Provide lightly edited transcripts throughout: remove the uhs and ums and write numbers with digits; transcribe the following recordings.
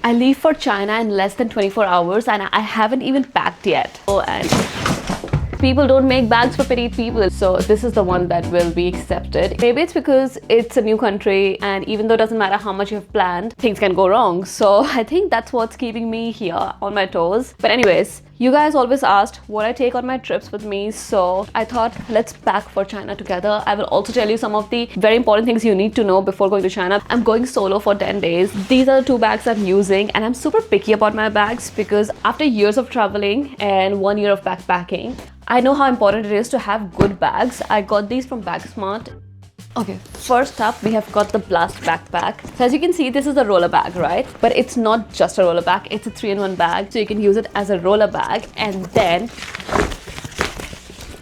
I leave for China in less than 24 hours and I haven't even packed yet. Oh, and people don't make bags for petite people, so this is the one that will be accepted. Maybe it's because it's a new country, and even though it doesn't matter how much you have planned, things can go wrong. So I think that's what's keeping me here on my toes. But anyways, you guys always asked what I take on my trips with me, so I thought let's pack for China together. I will also tell you some of the very important things you need to know before going to China. I'm going solo for 10 days. These are the 2 bags I'm using, and I'm super picky about my bags because after years of traveling and 1 year of backpacking, I know how important it is to have good bags. I got these from Bagsmart. Okay, first up we have got the Blast Backpack. So as you can see, this is a roller bag, right? But it's not just a roller bag, it's a 3-in-1 bag. So you can use it as a roller bag and then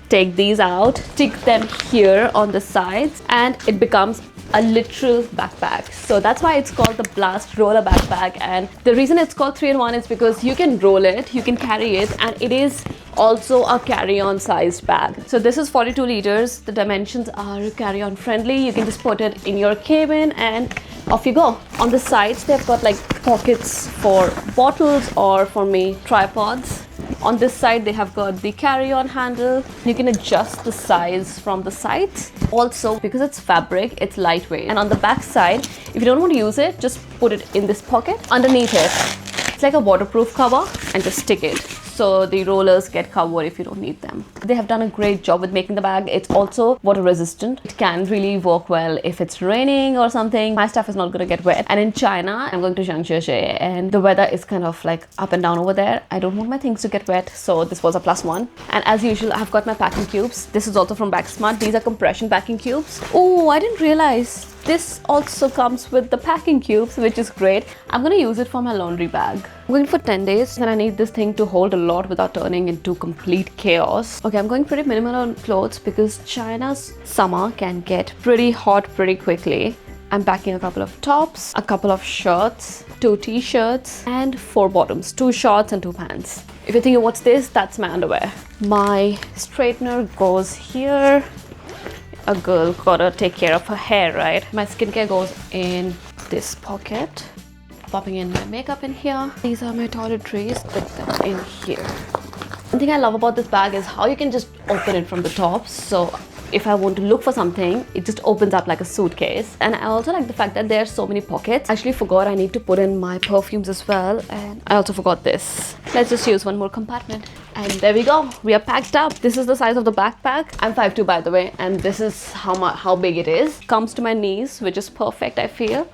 take these out, stick them here on the sides, and it becomes a literal backpack. So that's why it's called the Blast Roller Backpack. And the reason it's called 3-in-1 is because you can roll it, you can carry it, and it is also a carry-on sized bag. So this is 42 liters. The dimensions are carry-on friendly. You can just put it in your cabin and off you go. On the sides, they've got like pockets for bottles or for me, tripods. On this side, they have got the carry-on handle. You can adjust the size from the sides. Also, because it's fabric, it's lightweight. And on the back side, if you don't want to use it, just put it in this pocket. Underneath it, it's like a waterproof cover, and just stick it. So the rollers get covered if you don't need them. They have done a great job with making the bag. It's also water resistant. It can really work well if it's raining or something. My stuff is not going to get wet. And in China, I'm going to Zhangjiajie, and the weather is kind of like up and down over there. I don't want my things to get wet, so this was a +1. And as usual, I've got my packing cubes. This is also from Bagsmart. These are compression packing cubes. Oh, I didn't realize this also comes with the packing cubes, which is great. I'm going to use it for my laundry bag. I'm going for 10 days and I need this thing to hold a lot without turning into complete chaos. Okay, I'm going pretty minimal on clothes because China's summer can get pretty hot pretty quickly. I'm packing a couple of tops, a couple of shirts, 2 t-shirts, and 4 bottoms, 2 shorts and 2 pants. If you're thinking what's this, that's my underwear. My straightener goes here. A girl gotta take care of her hair, right? My skincare goes in this pocket. Popping in my makeup in here. These are my toiletries, put them in here. One thing I love about this bag is how you can just open it from the top. So if I want to look for something, it just opens up like a suitcase. And I also like the fact that there are so many pockets. I actually forgot I need to put in my perfumes as well. And I also forgot this. Let's just use one more compartment. And there we go. We are packed up. This is the size of the backpack. I'm 5'2" by the way. And this is how big it is. Comes to my knees, which is perfect, I feel.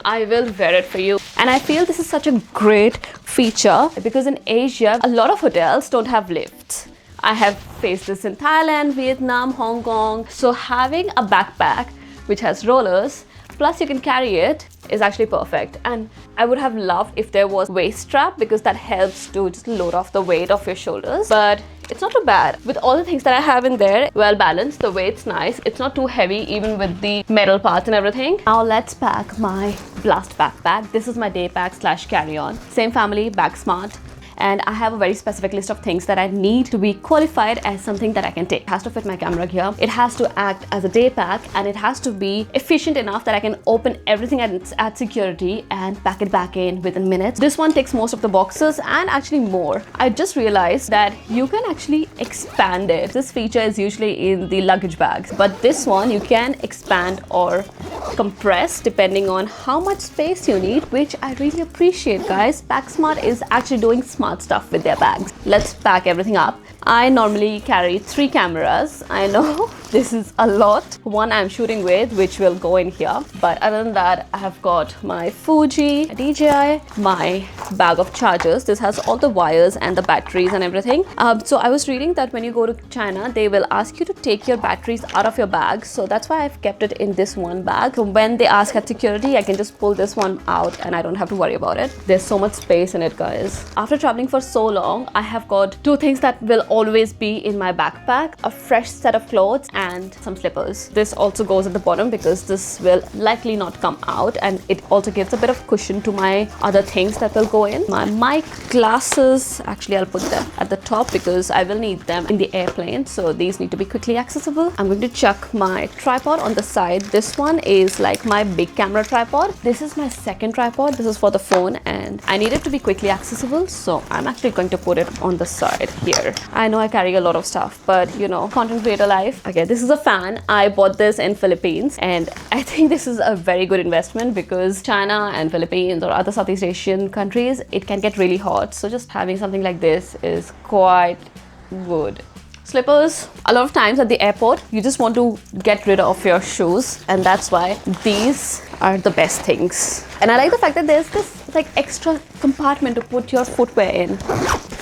I will wear it for you. And I feel this is such a great feature because in Asia, a lot of hotels don't have lifts. I have faced this in Thailand, Vietnam, Hong Kong. So having a backpack which has rollers, plus you can carry it, is actually perfect. And I would have loved if there was a waist strap because that helps to just load off the weight off your shoulders. But it's not too bad. With all the things that I have in there, well balanced, the weight's nice. It's not too heavy even with the metal parts and everything. Now let's pack my Blast backpack. This is my day pack / carry-on. Same family, Bagsmart. And I have a very specific list of things that I need to be qualified as something that I can take. It has to fit my camera here. It has to act as a day pack, and it has to be efficient enough that I can open everything at security and pack it back in within minutes. This one takes most of the boxes and actually more. I just realized that you can actually expand it. This feature is usually in the luggage bags, but this one you can expand or compress depending on how much space you need, which I really appreciate, guys. Bagsmart is actually doing smart stuff with their bags. Let's pack everything up. I normally carry 3 cameras. I know this is a lot. One I'm shooting with, which will go in here. But other than that, I have got my Fuji, DJI, my bag of chargers. This has all the wires and the batteries and everything. So I was reading that when you go to China, they will ask you to take your batteries out of your bag. So that's why I've kept it in this one bag. So when they ask at security, I can just pull this one out and I don't have to worry about it. There's so much space in it, guys. After traveling for so long, I have got 2 things that will always be in my backpack, a fresh set of clothes and some slippers. This also goes at the bottom because this will likely not come out, and it also gives a bit of cushion to my other things that will go in. My mic, glasses, actually I'll put them at the top because I will need them in the airplane, so these need to be quickly accessible. I'm going to chuck my tripod on the side. This one is like my big camera tripod. This is my second tripod. This is for the phone, and I need it to be quickly accessible, so I'm actually going to put it on the side here. I know I carry a lot of stuff, but you know, content creator life. Okay, this is a fan. I bought this in Philippines, and I think this is a very good investment because China and Philippines or other Southeast Asian countries, it can get really hot, so just having something like this is quite good. Slippers. A lot of times at the airport, you just want to get rid of your shoes, and that's why these are the best things. And I like the fact that there's this like extra compartment to put your footwear in.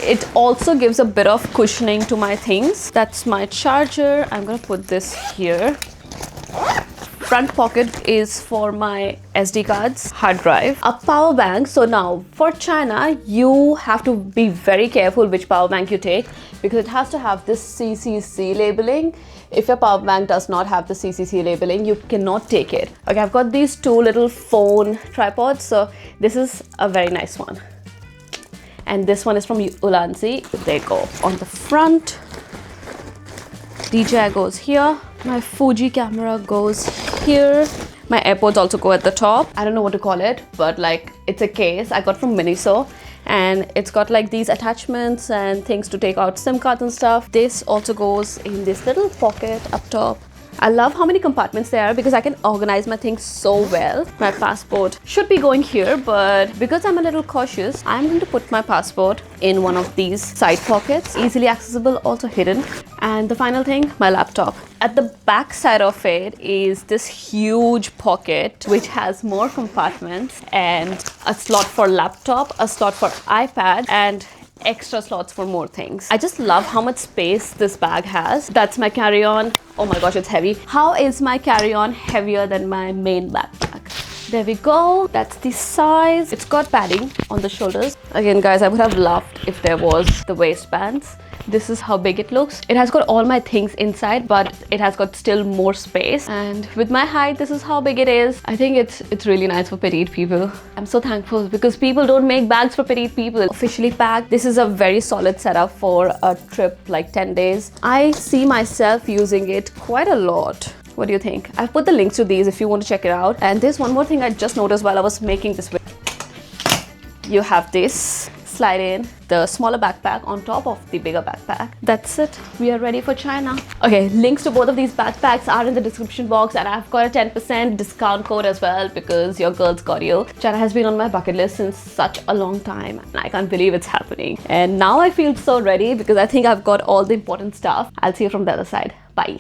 It also gives a bit of cushioning to my things. That's my charger. I'm gonna put this here. Front pocket is for my SD cards, hard drive, a power bank. So now for China, you have to be very careful which power bank you take because it has to have this CCC labeling. If your power bank does not have the CCC labeling, you cannot take it. Okay, I've got these two little phone tripods. So this is a very nice one. And this one is from Ulanzi. They go on the front. DJI goes here. My Fuji camera goes here. My AirPods also go at the top. I don't know what to call it, but like it's a case I got from Miniso, and it's got like these attachments and things to take out SIM cards and stuff. This also goes in this little pocket up top. I love how many compartments there are because I can organize my things so well. My passport should be going here, but because I'm a little cautious, I'm going to put my passport in one of these side pockets, easily accessible, also hidden. And the final thing, my laptop. At the back side of it is this huge pocket which has more compartments and a slot for laptop, a slot for iPad, and extra slots for more things. I just love how much space this bag has. That's my carry-on. Oh my gosh, it's heavy. How is my carry-on heavier than my main backpack? There we go. That's the size. It's got padding on the shoulders. Again, guys, I would have loved if there was the waistbands. This is how big it looks. It has got all my things inside, but it has got still more space. And with my height, this is how big it is. I think it's really nice for petite people. I'm so thankful because people don't make bags for petite people. Officially packed. This is a very solid setup for a trip like 10 days. I see myself using it quite a lot. What do you think? I've put the links to these if you want to check it out. And there's one more thing I just noticed while I was making this video. You have this. Slide in the smaller backpack on top of the bigger backpack. That's it. We are ready for China. Okay, links to both of these backpacks are in the description box, and I've got a 10% discount code as well because your girl's got you. China has been on my bucket list since such a long time, and I can't believe it's happening. And now I feel so ready because I think I've got all the important stuff. I'll see you from the other side. Bye.